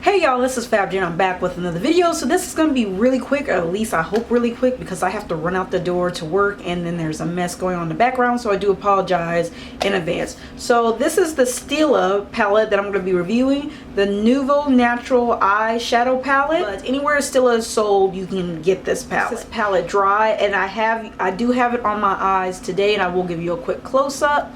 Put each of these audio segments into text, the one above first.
Hey y'all, this is Fab Jen. I'm back with another video. So this is going to be really quick, or at least I hope really quick, because I have to run out the door to work and then there's a mess going on in the background, so I do apologize in advance. So this is the Stila palette that I'm going to be reviewing, the Nouveau Natural Eyeshadow palette. But anywhere Stila is sold, you can get this palette. This palette dry, and I do have it on my eyes today, and I will give you a quick close-up.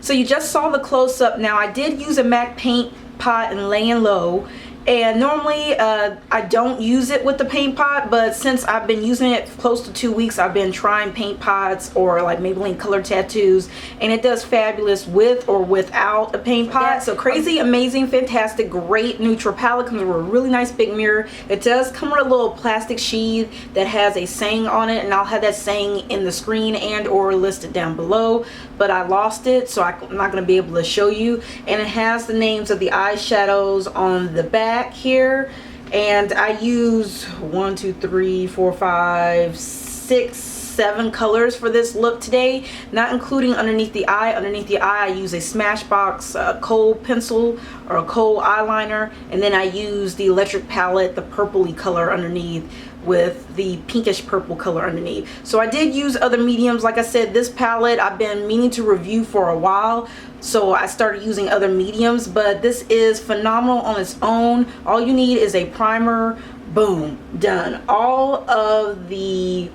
So you just saw the close-up. Now I did use a MAC paint pot and laying low, and normally I don't use it with the paint pot, but since I've been using it close to 2 weeks, I've been trying paint pots or like Maybelline color tattoos, and it does fabulous with or without a paint pot. So crazy, amazing, fantastic, great neutral palette. Comes with a really nice big mirror. It does come with a little plastic sheath that has a saying on it, and I'll have that saying in the screen and or listed down below, but I lost it, so I'm not going to be able to show you. And it has the names of the eyeshadows on the back here, and I use 1, 2, 3, 4, 5, 6, 7 colors for this look today, not including underneath the eye. Underneath the eye I use a Smashbox kohl pencil or a kohl eyeliner, and then I use the electric palette, the purpley color underneath, with the pinkish purple color underneath. So I did use other mediums. Like I said, this palette I've been meaning to review for a while, so I started using other mediums, but this is phenomenal on its own. All you need is a primer, boom, done. All of the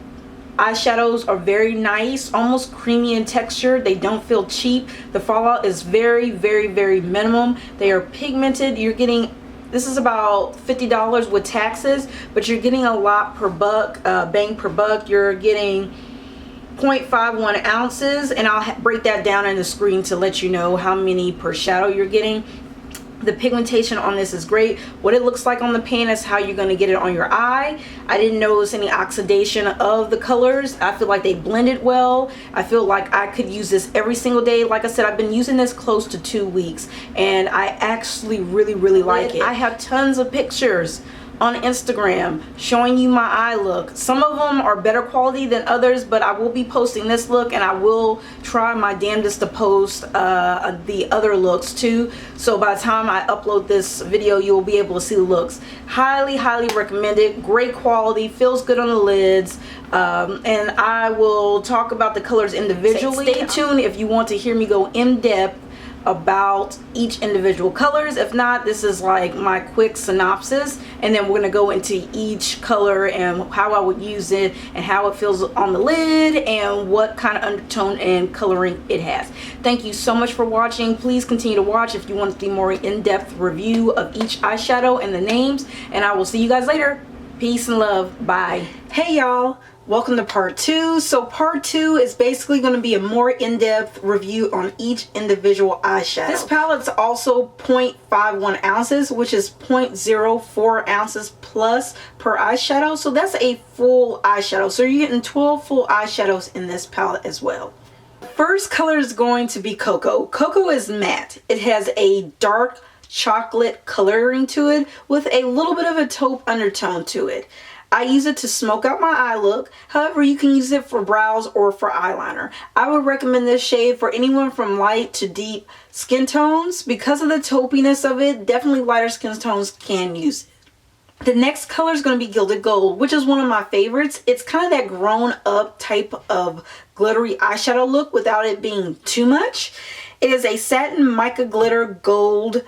eyeshadows are very nice, almost creamy in texture. They don't feel cheap. The fallout is very, very, very minimum. They are pigmented. You're getting, this is about $50 with taxes, but you're getting a lot per buck, bang per buck. You're getting 0.51 ounces, and I'll break that down in the screen to let you know how many per shadow you're getting. The pigmentation on this is great. What it looks like on the pan is how you're going to get it on your eye. I didn't notice any oxidation of the colors. I feel like they blended well. I feel like I could use this every single day. Like I said, I've been using this close to 2 weeks, and I actually really like it. I have tons of pictures on Instagram showing you my eye look. Some of them are better quality than others, but I will be posting this look, and I will try my damnedest to post the other looks too. So by the time I upload this video, you will be able to see the looks. Highly recommend it. Great quality, feels good on the lids, and I will talk about the colors individually. Stay tuned if you want to hear me go in depth about each individual colors. If not, this is like my quick synopsis, and then we're going to go into each color and how I would use it and how it feels on the lid and what kind of undertone and coloring it has. Thank you so much for watching. Please continue to watch if you want to see more in-depth review of each eyeshadow and the names, and I will see you guys later. Peace and love. Bye. Hey y'all, welcome to part 2. So part 2 is basically going to be a more in-depth review on each individual eyeshadow. This palette's also 0.51 ounces, which is 0.04 ounces plus per eyeshadow. So that's a full eyeshadow. So you're getting 12 full eyeshadows in this palette as well. First color is going to be Cocoa. Cocoa is matte. It has a dark chocolate coloring to it with a little bit of a taupe undertone to it. I use it to smoke out my eye look. However, you can use it for brows or for eyeliner. I would recommend this shade for anyone from light to deep skin tones. Because of the taupiness of it, definitely lighter skin tones can use it. The next color is going to be Gilded Gold, which is one of my favorites. It's kind of that grown up type of glittery eyeshadow look without it being too much. It is a satin mica glitter gold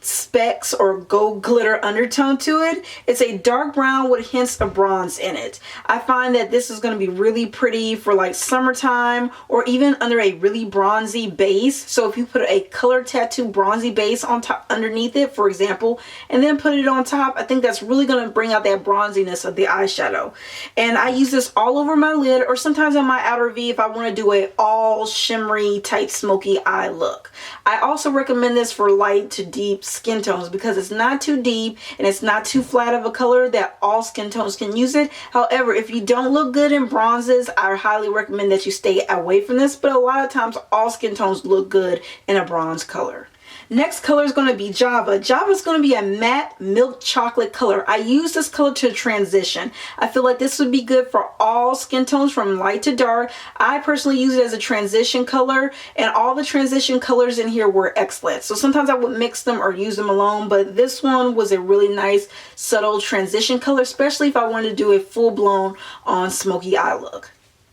specks or gold glitter undertone to it. It's a dark brown with hints of bronze in it. I find that this is going to be really pretty for like summertime, or even under a really bronzy base. So if you put a color tattoo bronzy base on top underneath it, for example, and then put it on top, I think that's really going to bring out that bronziness of the eyeshadow. And I use this all over my lid, or sometimes on my outer V if I want to do a all shimmery type smoky eye look. I also recommend this for light to deep skin tones because it's not too deep and it's not too flat of a color that all skin tones can use it. However, if you don't look good in bronzes, I highly recommend that you stay away from this, but a lot of times all skin tones look good in a bronze color. Next color is going to be Java. Java is going to be a matte milk chocolate color. I use this color to transition. I feel like this would be good for all skin tones from light to dark. I personally use it as a transition color, and all the transition colors in here were excellent. So sometimes I would mix them or use them alone, but this one was a really nice subtle transition color, especially if I wanted to do a full-blown on smoky eye look.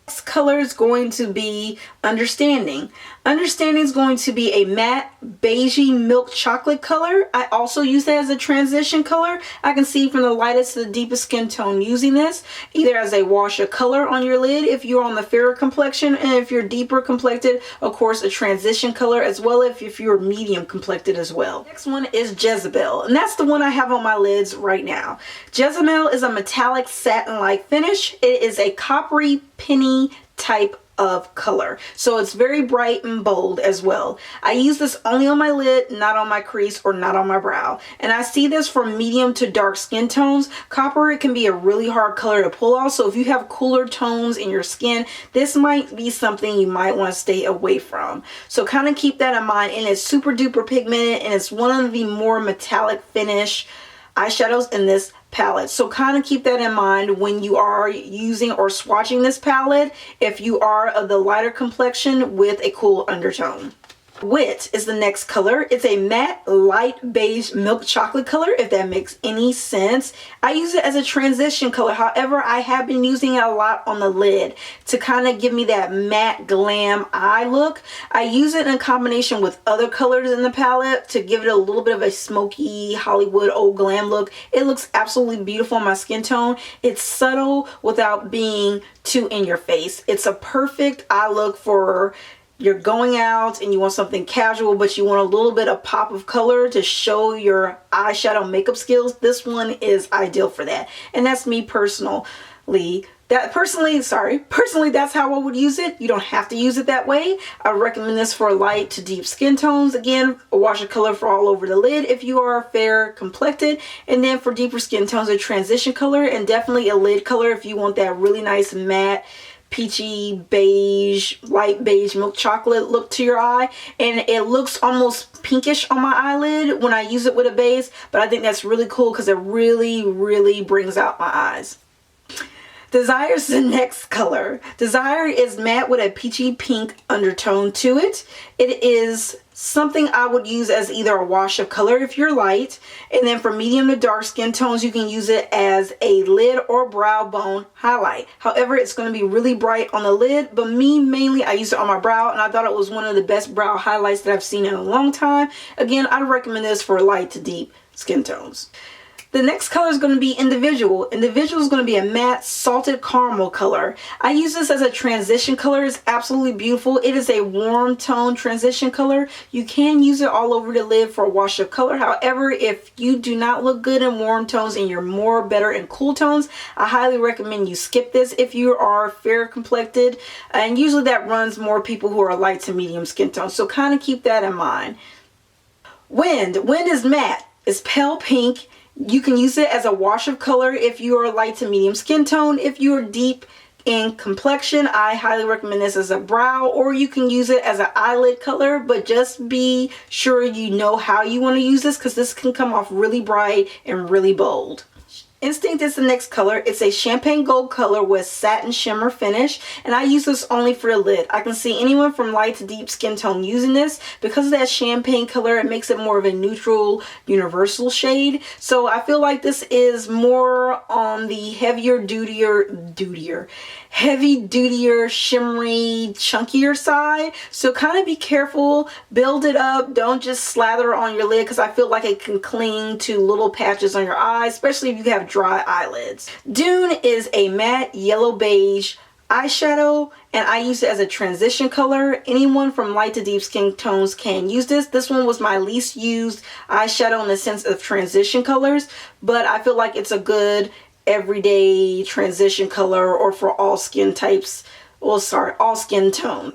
Next color is going to be Understanding. Understanding is going to be a matte beigey milk chocolate color. I also use that as a transition color. I can see from the lightest to the deepest skin tone using this, either as a wash of color on your lid if you're on the fairer complexion, and if you're deeper complected, of course, a transition color, as well if you're medium complected as well. Next one is Jezebel, and that's the one I have on my lids right now. Jezebel is a metallic satin-like finish. It is a coppery penny type of color, so it's very bright and bold as well. I use this only on my lid, not on my crease or not on my brow, and I see this for medium to dark skin tones. Copper, it can be a really hard color to pull off, so if you have cooler tones in your skin, this might be something you might want to stay away from. So kind of keep that in mind, and it's super duper pigmented, and it's one of the more metallic finish eyeshadows in this palette. So kind of keep that in mind when you are using or swatching this palette, if you are of the lighter complexion with a cool undertone. Wit is the next color. It's a matte light beige milk chocolate color, if that makes any sense. I use it as a transition color. However, I have been using it a lot on the lid to kind of give me that matte glam eye look. I use it in combination with other colors in the palette to give it a little bit of a smoky Hollywood old glam look. It looks absolutely beautiful on my skin tone. It's subtle without being too in your face. It's a perfect eye look for you're going out and you want something casual, but you want a little bit of pop of color to show your eyeshadow makeup skills. This one is ideal for that. And that's me personally. Personally, that's how I would use it. You don't have to use it that way. I recommend this for light to deep skin tones. Again, a wash of color for all over the lid if you are fair complected. And then for deeper skin tones, a transition color, and definitely a lid color if you want that really nice matte peachy beige, light beige milk chocolate look to your eye, and it looks almost pinkish on my eyelid when I use it with a base, but I think that's really cool because it really brings out my eyes. Desire is the next color. Desire is matte with a peachy pink undertone to it. It is something I would use as either a wash of color if you're light, and then for medium to dark skin tones, you can use it as a lid or brow bone highlight. However, it's going to be really bright on the lid, but me mainly, I use it on my brow, and I thought it was one of the best brow highlights that I've seen in a long time. Again, I'd recommend this for light to deep skin tones. The next color is going to be Individual. Individual is going to be a matte salted caramel color. I use this as a transition color. It's absolutely beautiful. It is a warm tone transition color. You can use it all over the lid for a wash of color. However, if you do not look good in warm tones and you're more better in cool tones, I highly recommend you skip this if you are fair complected. And usually that runs more people who are light to medium skin tones. So kind of keep that in mind. Wind. Wind is matte. It's pale pink. You can use it as a wash of color if you are light to medium skin tone. If you are deep in complexion, I highly recommend this as a brow, or you can use it as an eyelid color, but just be sure you know how you want to use this because this can come off really bright and really bold. Instinct is the next color. It's a champagne gold color with satin shimmer finish, and I use this only for the lid. I can see anyone from light to deep skin tone using this. Because of that champagne color, it makes it more of a neutral universal shade. So I feel like this is more on the heavy dutier, shimmery, chunkier side. So kind of be careful, build it up, don't just slather on your lid because I feel like it can cling to little patches on your eyes, especially if you have dry eyelids. Dune is a matte yellow beige eyeshadow, and I use it as a transition color. Anyone from light to deep skin tones can use this. This one was my least used eyeshadow in the sense of transition colors, but I feel like it's a good everyday transition color or for all skin types. Well, sorry, all skin tone.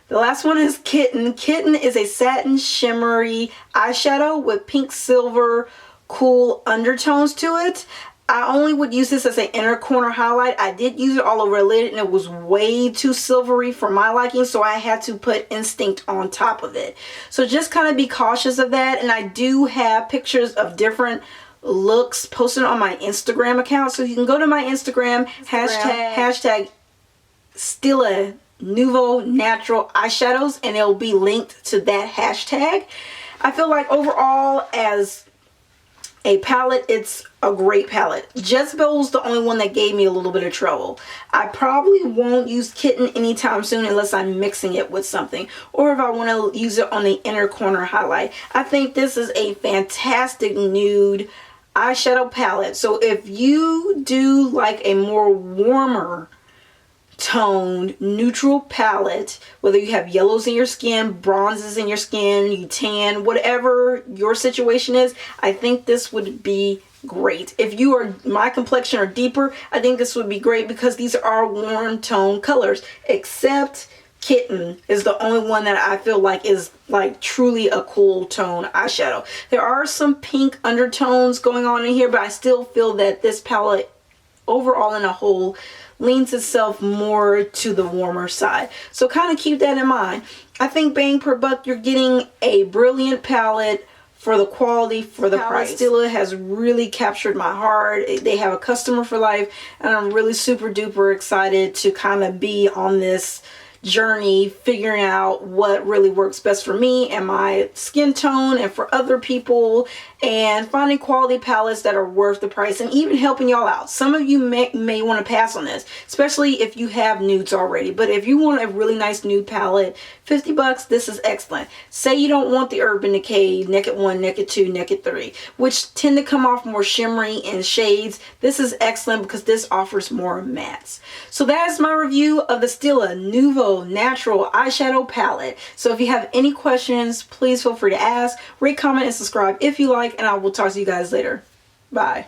The last one is Kitten. Kitten is a satin shimmery eyeshadow with pink silver cool undertones to it. I only would use this as an inner corner highlight. I did use it all over a lid and it was way too silvery for my liking, so I had to put Instinct on top of it. So just kind of be cautious of that. And I do have pictures of different looks posted on my Instagram account, so you can go to my Instagram, hashtag Stila Nouveau Natural Eyeshadows, and it'll be linked to that hashtag. I feel like overall, as a palette, it's a great palette. Jezebel's the only one that gave me a little bit of trouble. I probably won't use Kitten anytime soon unless I'm mixing it with something, or if I want to use it on the inner corner highlight. I think this is a fantastic nude eyeshadow palette. So if you do like a more warmer toned neutral palette, whether you have yellows in your skin, bronzes in your skin, you tan, whatever your situation is, I think this would be great. If you are my complexion or deeper, I think this would be great because these are warm tone colors, except Kitten is the only one that I feel like is like truly a cool tone eyeshadow. There are some pink undertones going on in here, but I still feel that this palette overall in a whole leans itself more to the warmer side. So kind of keep that in mind. I think bang per buck, you're getting a brilliant palette for the quality, for the price. Stila has really captured my heart. They have a customer for life, and I'm really super duper excited to kind of be on this journey figuring out what really works best for me and my skin tone and for other people, and finding quality palettes that are worth the price and even helping y'all out. Some of you may want to pass on this, especially if you have nudes already, but if you want a really nice nude palette, 50 bucks, this is excellent. Say you don't want the Urban Decay Naked 1, Naked 2, Naked 3, which tend to come off more shimmery in shades. This is excellent because this offers more mattes. So that is my review of the Stila Nouveau Natural Eyeshadow Palette. So if you have any questions, please feel free to ask, rate, comment, and subscribe if you like, and I will talk to you guys later. Bye.